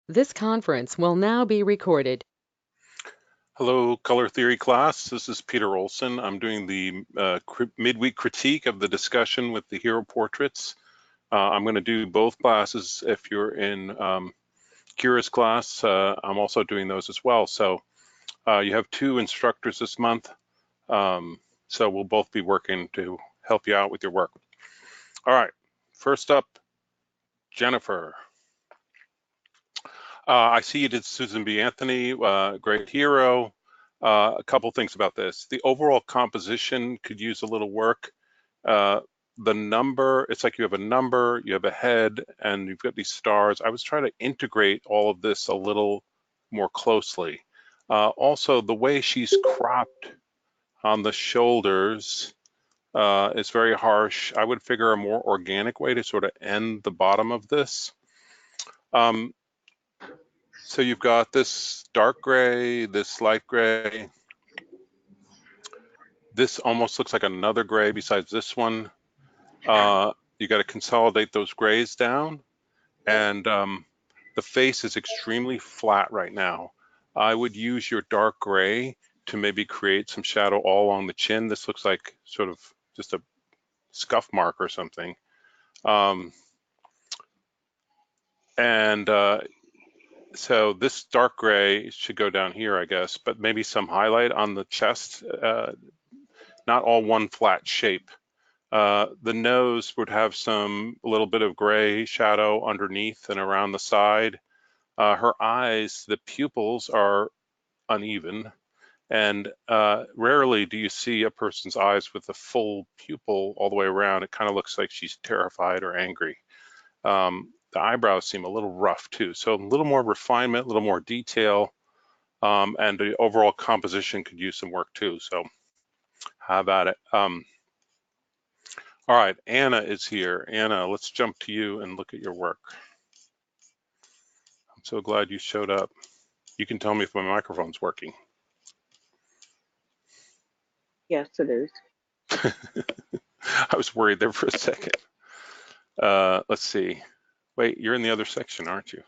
This conference will now be recorded. Hello, color theory class. This is Peter Olson. I'm doing the midweek critique of the discussion with the hero portraits. I'm going to do both classes. If you're in Kira's class, I'm also doing those as well. So you have two instructors this month. So we'll both be working to help you out with your work. All right, first up, Jennifer. I see you did Susan B. Anthony, great hero. A couple things about this. The overall composition could use a little work. The number, it's like you have a number, you have a head, and you've got these stars. I was trying to integrate all of this a little more closely. Also, the way she's cropped on the shoulders is very harsh. I would figure a more organic way to sort of end the bottom of this. So you've got this dark gray, this light gray. This almost looks like another gray besides this one. You got to consolidate those grays down. And the face is extremely flat right now. I would use your dark gray to maybe create some shadow all along the chin. This looks like sort of just a scuff mark or something. So this dark gray should go down here, I guess, but maybe some highlight on the chest, not all one flat shape. The nose would have a little bit of gray shadow underneath and around the side. Her eyes, the pupils are uneven, and rarely do you see a person's eyes with a full pupil all the way around. It kind of looks like she's terrified or angry. The eyebrows seem a little rough too, so a little more refinement, a little more detail, and the overall composition could use some work too. So how about it? All right, Anna is here. Anna, let's jump to you and look at your work. I'm so glad you showed up. You can tell me if my microphone's working. Yes, it is. I was worried there for a second. Let's see. Wait, you're in the other section, aren't you?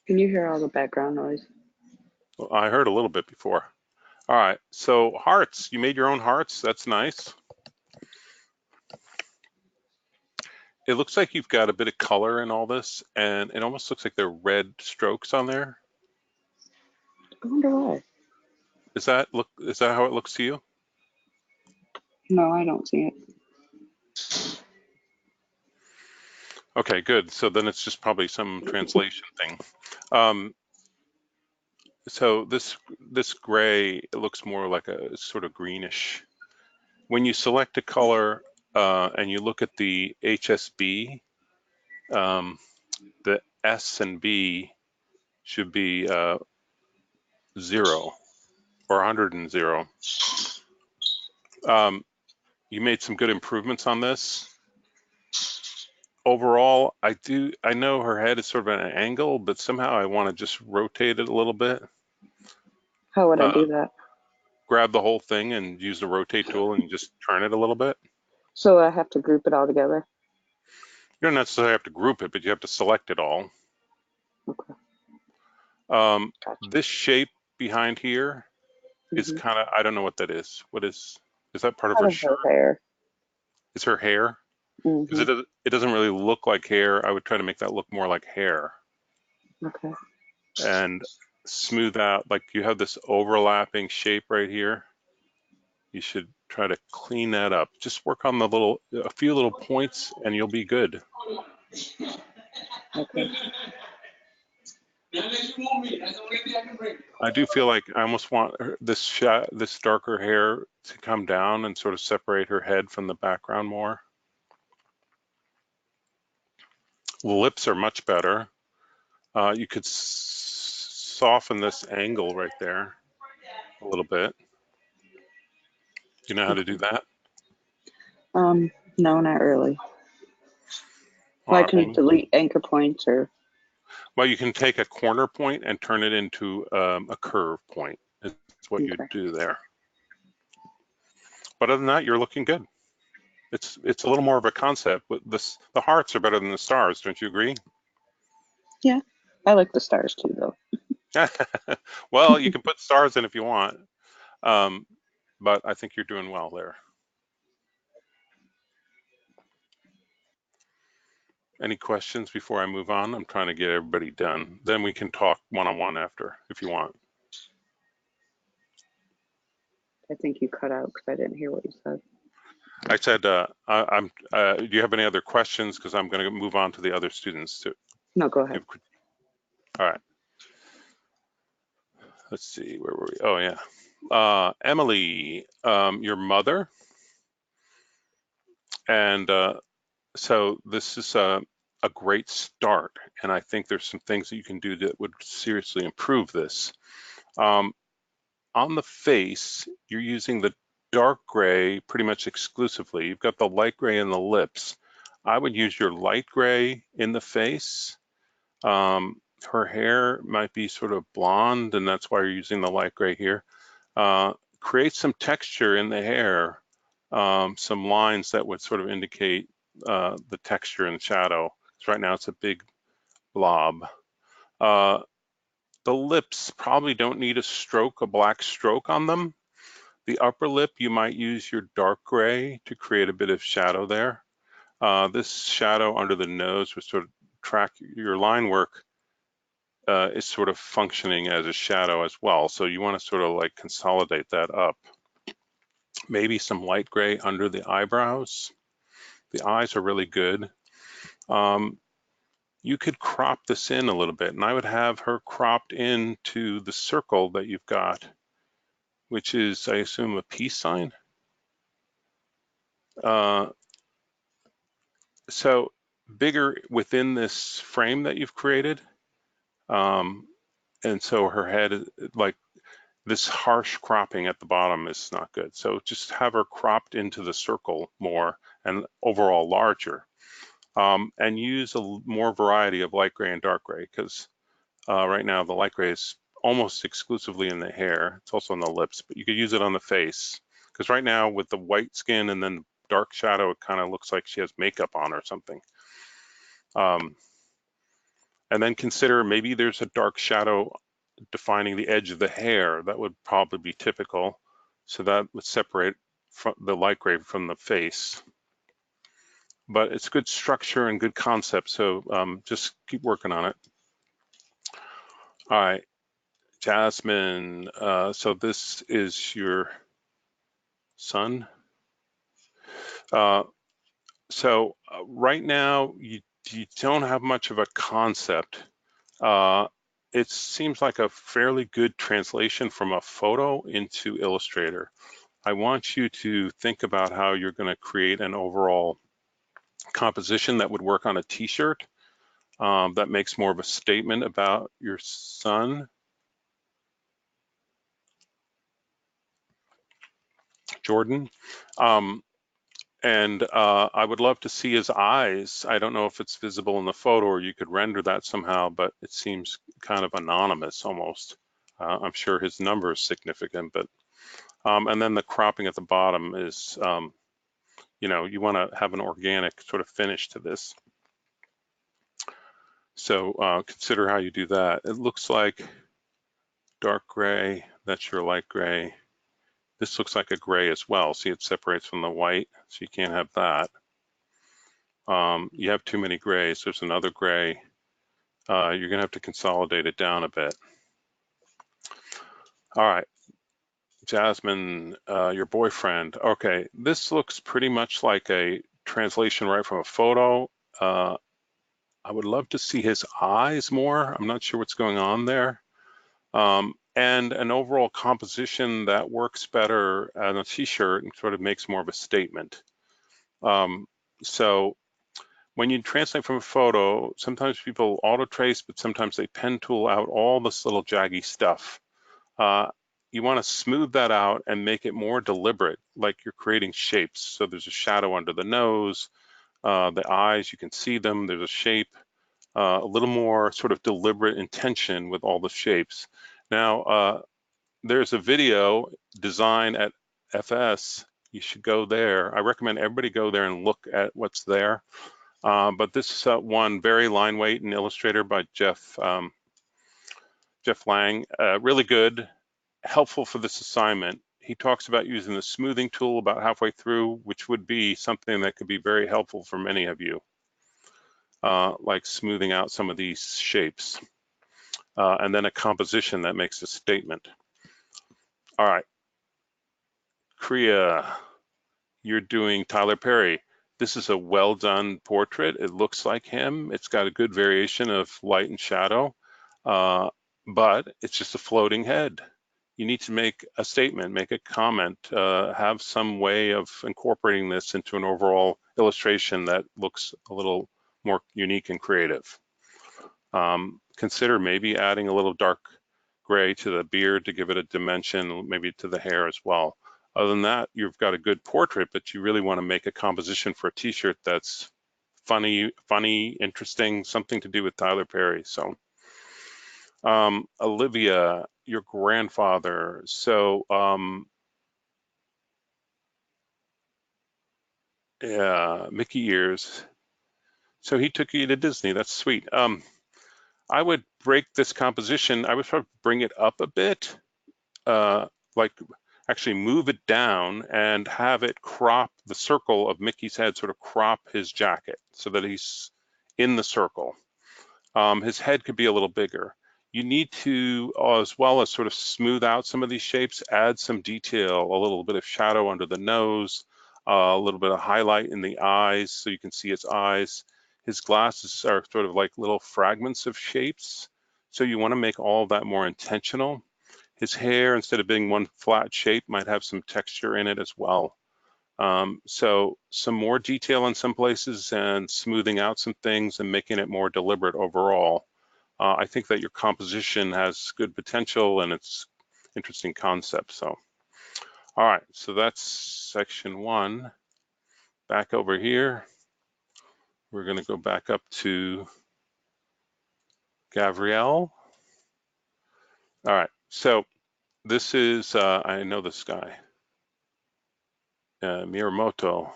Can you hear all the background noise? Well, I heard a little bit before. All right, so hearts. You made your own hearts. That's nice. It looks like you've got a bit of color in all this, and it almost looks like they're red strokes on there. I wonder why. Is that how it looks to you? No, I don't see it. Okay, good. So then it's just probably some translation thing. So this gray, it looks more like a sort of greenish. When you select a color and you look at the HSB, the S and B should be 0 or 100. You made some good improvements on this. Overall, I know her head is sort of at an angle, but somehow I want to just rotate it a little bit. How would I do that? Grab the whole thing and use the rotate tool and just turn it a little bit. So I have to group it all together? You don't necessarily have to group it, but you have to select it all. Okay. Gotcha. This shape behind here is kind of, I don't know what that is. What is that part of her shirt? Her hair. Is her hair? Because it doesn't really look like hair. I would try to make that look more like hair. Okay. And smooth out, like you have this overlapping shape right here. You should try to clean that up. Just work on a few little points and you'll be good. Okay. I do feel like I almost want this darker hair to come down and sort of separate her head from the background more. The lips are much better. You could soften this angle right there a little bit. You know how to do that? No, not really. Well, I can delete anchor points or... Well, you can take a corner point and turn it into a curve point. That's what you do there. But other than that, you're looking good. It's a little more of a concept. But the hearts are better than the stars, don't you agree? Yeah, I like the stars too, though. Well, you can put stars in if you want, um, but I think you're doing well there. Any questions before I move on? I'm trying to get everybody done. Then we can talk one-on-one after if you want. I think you cut out because I didn't hear what you said. I said, do you have any other questions? Because I'm going to move on to the other students too. No, go ahead. All right. Let's see, where were we? Oh, yeah. Emily, your mother. And so this is a great start. And I think there's some things that you can do that would seriously improve this. On the face, you're using the dark gray pretty much exclusively. You've got the light gray in the lips. I would use your light gray in the face. Her hair might be sort of blonde, and that's why you're using the light gray here. Create some texture in the hair, some lines that would sort of indicate the texture and shadow. So right now it's a big blob. The lips probably don't need a black stroke on them. The upper lip, you might use your dark gray to create a bit of shadow there. This shadow under the nose would sort of track your line work is sort of functioning as a shadow as well. So you want to sort of like consolidate that up. Maybe some light gray under the eyebrows. The eyes are really good. You could crop this in a little bit, and I would have her cropped into the circle that you've got, which is, I assume, a peace sign. So bigger within this frame that you've created. And so her head, like this harsh cropping at the bottom is not good. So just have her cropped into the circle more and overall larger. And use more variety of light gray and dark gray, because right now the light gray is almost exclusively in the hair. It's also on the lips, but you could use it on the face, because right now with the white skin and then dark shadow, it kind of looks like she has makeup on or something. And then consider maybe there's a dark shadow defining the edge of the hair. That would probably be typical. So that would separate the light gray from the face. But it's good structure and good concept, so just keep working on it. All right, Jasmine, so this is your son. So right now, you don't have much of a concept. It seems like a fairly good translation from a photo into Illustrator. I want you to think about how you're going to create an overall composition that would work on a t-shirt that makes more of a statement about your son. Jordan. And I would love to see his eyes. I don't know if it's visible in the photo or you could render that somehow, but it seems kind of anonymous almost. I'm sure his number is significant, but and then the cropping at the bottom is, you know, you want to have an organic sort of finish to this. So consider how you do that. It looks like dark gray, that's your light gray. This looks like a gray as well. See, it separates from the white, so you can't have that. You have too many grays. There's another gray. You're gonna have to consolidate it down a bit. All right, Jasmine, your boyfriend. Okay, this looks pretty much like a translation right from a photo. I would love to see his eyes more. I'm not sure what's going on there. And an overall composition that works better on a t-shirt and sort of makes more of a statement. So when you translate from a photo, sometimes people auto trace, but sometimes they pen tool out all this little jaggy stuff. You want to smooth that out and make it more deliberate, like you're creating shapes. So there's a shadow under the nose, the eyes, you can see them, there's a shape, a little more sort of deliberate intention with all the shapes. Now, there's a video, Design at FS, you should go there. I recommend everybody go there and look at what's there. But this one, very line weight and Illustrator by Jeff Lang, really good, helpful for this assignment. He talks about using the smoothing tool about halfway through, which would be something that could be very helpful for many of you, like smoothing out some of these shapes. And then a composition that makes a statement. All right, Kriya, you're doing Tyler Perry. This is a well done portrait. It looks like him. It's got a good variation of light and shadow, but it's just a floating head. You need to make a statement, make a comment, have some way of incorporating this into an overall illustration that looks a little more unique and creative. Consider maybe adding a little dark gray to the beard to give it a dimension, maybe to the hair as well. Other than that, you've got a good portrait, but you really want to make a composition for a t-shirt that's funny, interesting, something to do with Tyler Perry. So Olivia, your grandfather. So yeah, Mickey ears. So he took you to Disney. That's sweet. I would break this composition. I would probably bring it up a bit, like actually move it down and have it crop the circle of Mickey's head, sort of crop his jacket so that he's in the circle. His head could be a little bigger. You need to, as well as sort of smooth out some of these shapes, add some detail, a little bit of shadow under the nose, a little bit of highlight in the eyes so you can see his eyes. His glasses are sort of like little fragments of shapes. So you want to make all of that more intentional. His hair, instead of being one flat shape, might have some texture in it as well. So some more detail in some places and smoothing out some things and making it more deliberate overall. I think that your composition has good potential and it's interesting concept. So, all right, so that's section 1. Back over here, we're gonna go back up to Gabrielle. All right, so this is, I know this guy, Miyamoto.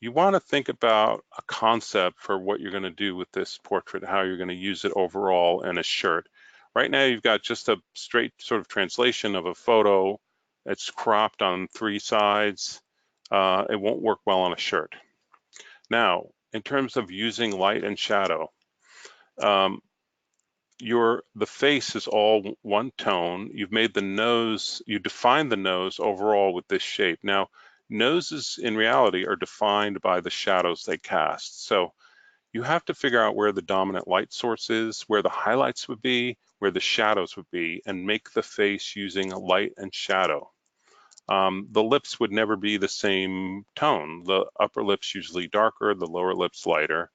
You want to think about a concept for what you're going to do with this portrait, how you're going to use it overall in a shirt. Right now, you've got just a straight sort of translation of a photo. It's cropped on 3 sides. It won't work well on a shirt. Now, in terms of using light and shadow, the face is all one tone. You've made the nose, you defined the nose overall with this shape. Now, noses in reality are defined by the shadows they cast. So you have to figure out where the dominant light source is, where the highlights would be, where the shadows would be, and make the face using light and shadow. The lips would never be the same tone. The upper lip's usually darker, the lower lip's lighter.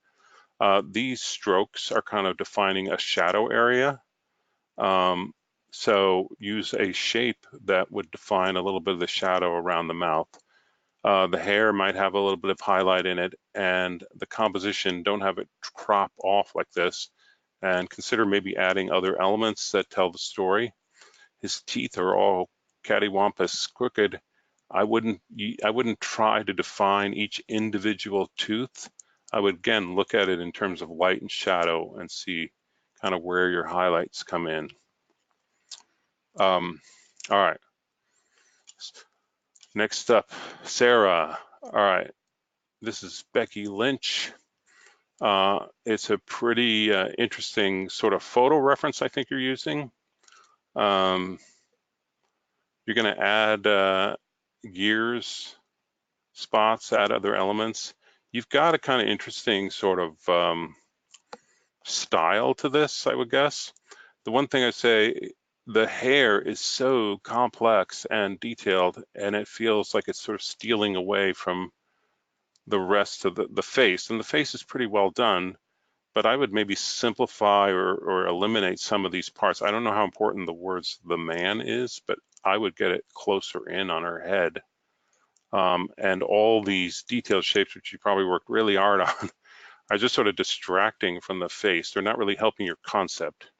These strokes are kind of defining a shadow area. So use a shape that would define a little bit of the shadow around the mouth. The hair might have a little bit of highlight in it, and the composition, don't have it crop off like this, and consider maybe adding other elements that tell the story. His teeth are all cattywampus crooked. I wouldn't try to define each individual tooth. I would again look at it in terms of light and shadow and see kind of where your highlights come in. All right. Next up, Sarah. All right. This is Becky Lynch. It's a pretty interesting sort of photo reference I think you're using. You're going to add gears, spots, add other elements. You've got a kind of interesting sort of style to this, I would guess. The one thing I say, the hair is so complex and detailed, and it feels like it's sort of stealing away from the rest of the face. And the face is pretty well done, but I would maybe simplify or eliminate some of these parts. I don't know how important the words "the man" is, but I would get it closer in on her head. And all these detailed shapes, which you probably worked really hard on, are just sort of distracting from the face. They're not really helping your concept.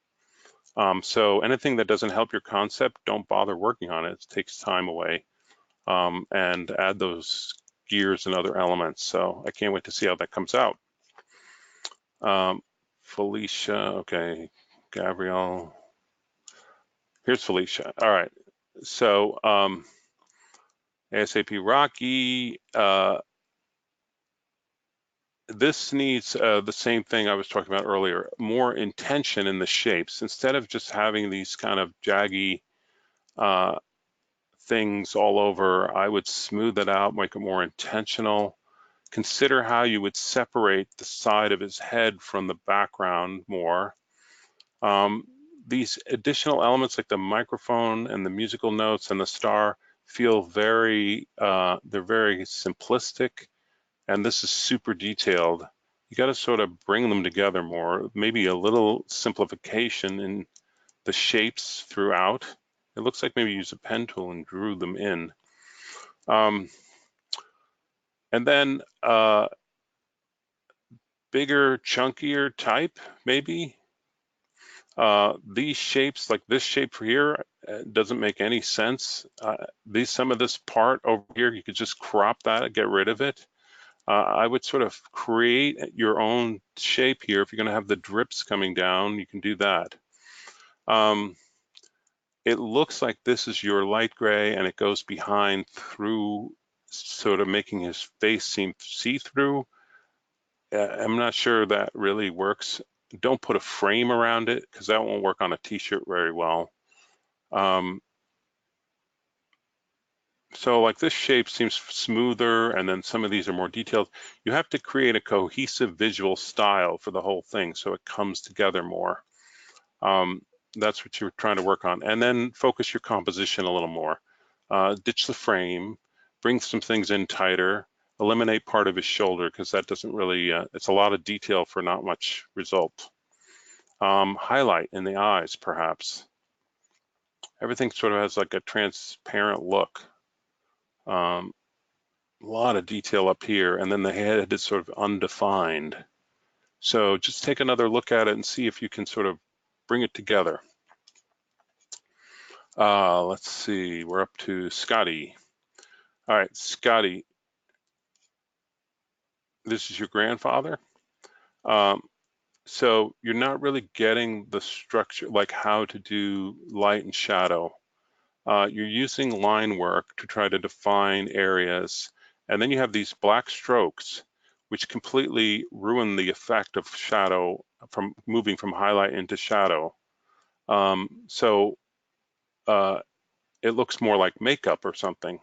So anything that doesn't help your concept, don't bother working on it. It takes time away. and add those gears and other elements. So I can't wait to see how that comes out. Felicia, okay, Gabrielle. Here's Felicia. All right. So ASAP Rocky, this needs the same thing I was talking about earlier, more intention in the shapes. Instead of just having these kind of jaggy things all over, I would smooth it out, make it more intentional. Consider how you would separate the side of his head from the background more. These additional elements like the microphone and the musical notes and the star feel very, they're very simplistic, and this is super detailed. You got to sort of bring them together more, maybe a little simplification in the shapes throughout. It looks like maybe you used a pen tool and drew them in. And then bigger, chunkier type, maybe. These shapes, like this shape here, doesn't make any sense. Some of this part over here, you could just crop that, get rid of it. I would sort of create your own shape here. If you're gonna have the drips coming down, you can do that. It looks like this is your light gray and it goes behind through, sort of making his face seem see-through. I'm not sure that really works. Don't put a frame around it because that won't work on a t-shirt very well. So like this shape seems smoother, and then some of these are more detailed. You have to create a cohesive visual style for the whole thing so it comes together more. That's what you're trying to work on. And then focus your composition a little more. Ditch the frame, bring some things in tighter, eliminate part of his shoulder because that doesn't really, it's a lot of detail for not much result. Highlight in the eyes, perhaps. Everything sort of has like a transparent look. A lot of detail up here, and then the head is sort of undefined. So just take another look at it and see if you can sort of bring it together. Let's see, we're up to Scotty. All right, Scotty, this is your grandfather. So you're not really getting the structure, like how to do light and shadow. You're using line work to try to define areas, and then you have these black strokes, which completely ruin the effect of shadow from moving from highlight into shadow. It looks more like makeup or something.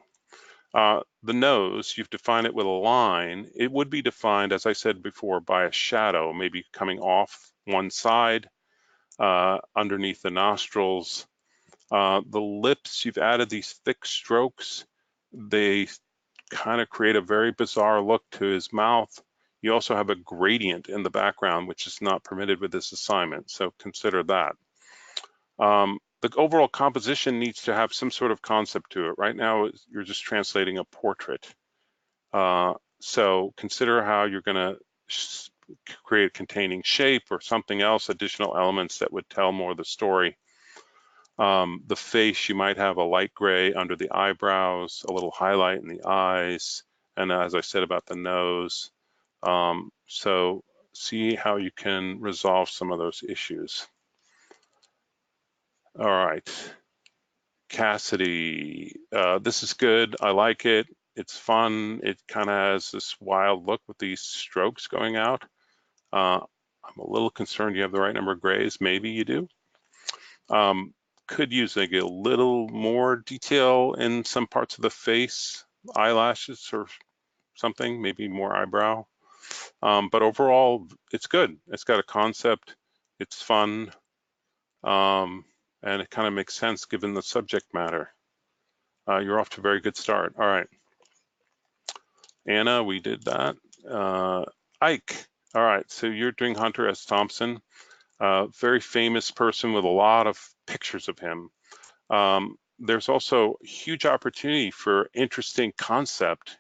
The nose, you've defined it with a line. It would be defined, as I said before, by a shadow, maybe coming off one side, underneath the nostrils. The lips, you've added these thick strokes. They kind of create a very bizarre look to his mouth. You also have a gradient in the background, which is not permitted with this assignment, so consider that. The overall composition needs to have some sort of concept to it. Right now, you're just translating a portrait. So consider how you're gonna create a containing shape or something else, additional elements that would tell more of the story. The face, you might have a light gray under the eyebrows, a little highlight in the eyes, and as I said about the nose. So see how you can resolve some of those issues. All right, Cassidy, this is good. I like it. It's fun. It kind of has this wild look with these strokes going out. I'm a little concerned you have the right number of grays. Maybe you do. Could use like a little more detail in some parts of the face, eyelashes or something, maybe more eyebrow. But overall, it's good. It's got a concept. It's fun. And it kind of makes sense given the subject matter. You're off to a very good start. All right. Anna, we did that. Ike, all right, so you're doing Hunter S. Thompson, very famous person with a lot of pictures of him. There's also huge opportunity for interesting concept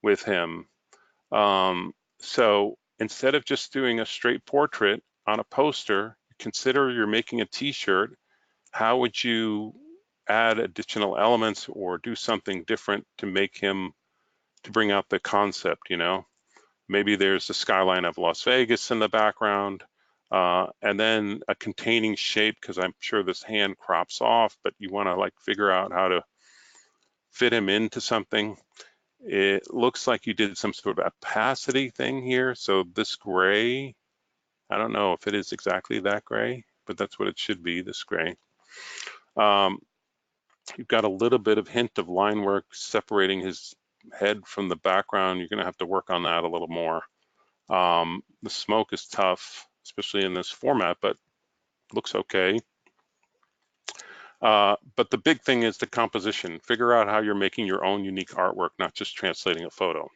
with him. So instead of just doing a straight portrait on a poster, consider you're making a t-shirt. How would you add additional elements or do something different to make him, to bring out the concept, you know? Maybe there's the skyline of Las Vegas in the background, and then a containing shape, because I'm sure this hand crops off, but you want to like figure out how to fit him into something. It looks like you did some sort of opacity thing here. So this gray, I don't know if it is exactly that gray, but that's what it should be, this gray. You've got a little bit of hint of line work separating his head from the background. You're going to have to work on that a little more. The smoke is tough, especially in this format, but looks okay. But the big thing is the composition. Figure out how you're making your own unique artwork, not just translating a photo.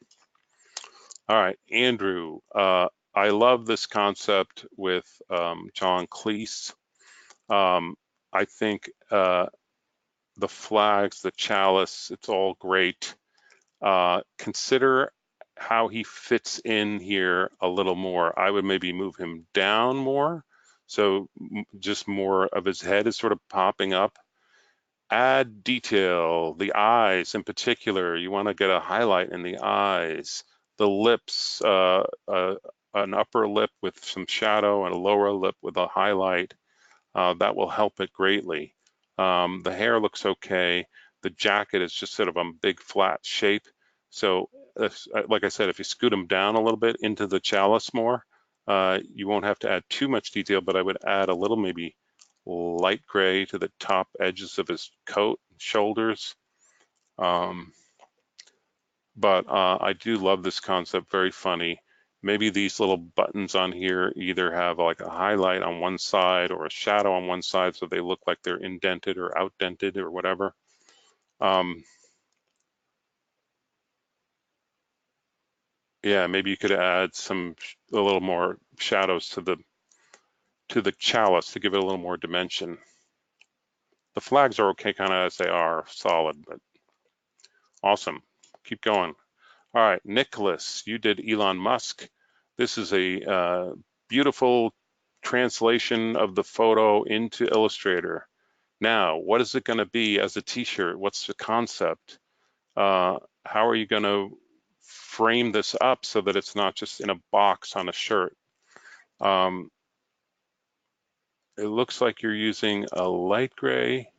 All right, Andrew, I love this concept with John Cleese. I think the flags, the chalice, it's all great. Consider how he fits in here a little more. I would maybe move him down more, so just more of his head is sort of popping up. Add detail, the eyes in particular. You want to get a highlight in the eyes, the lips, an upper lip with some shadow and a lower lip with a highlight. That will help it greatly. The hair looks okay. The jacket is just sort of a big flat shape. So like I said, if you scoot him down a little bit into the chalice more, you won't have to add too much detail, but I would add a little maybe light gray to the top edges of his coat, shoulders. But I do love this concept, very funny. Maybe these little buttons on here either have like a highlight on one side or a shadow on one side so they look like they're indented or outdented or whatever. Yeah, maybe you could add a little more shadows to the chalice to give it a little more dimension. The flags are okay kind of as they are, solid, but awesome. Keep going. All right, Nicholas, you did Elon Musk. This is a beautiful translation of the photo into Illustrator. Now, what is it going to be as a t-shirt? What's the concept? How are you going to frame this up so that it's not just in a box on a shirt? It looks like you're using a light gray.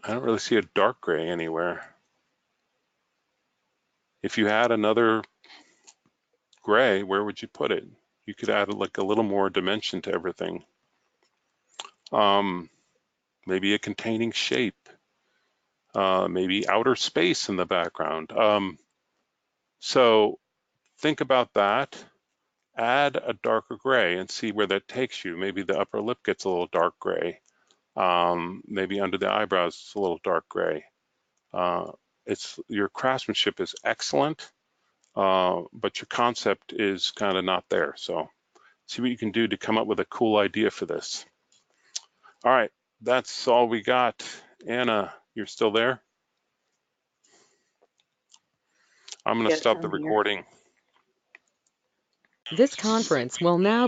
I don't really see a dark gray anywhere. If you had another gray, where would you put it? You could add like a little more dimension to everything. Maybe a containing shape, maybe outer space in the background. So think about that. Add a darker gray and see where that takes you. Maybe the upper lip gets a little dark gray. Maybe under the eyebrows it's a little dark gray. Your craftsmanship is excellent, but your concept is kind of not there. So see what you can do to come up with a cool idea for this. All right, that's all we got. Anna, you're still there? I'm going to stop the recording. This conference will now be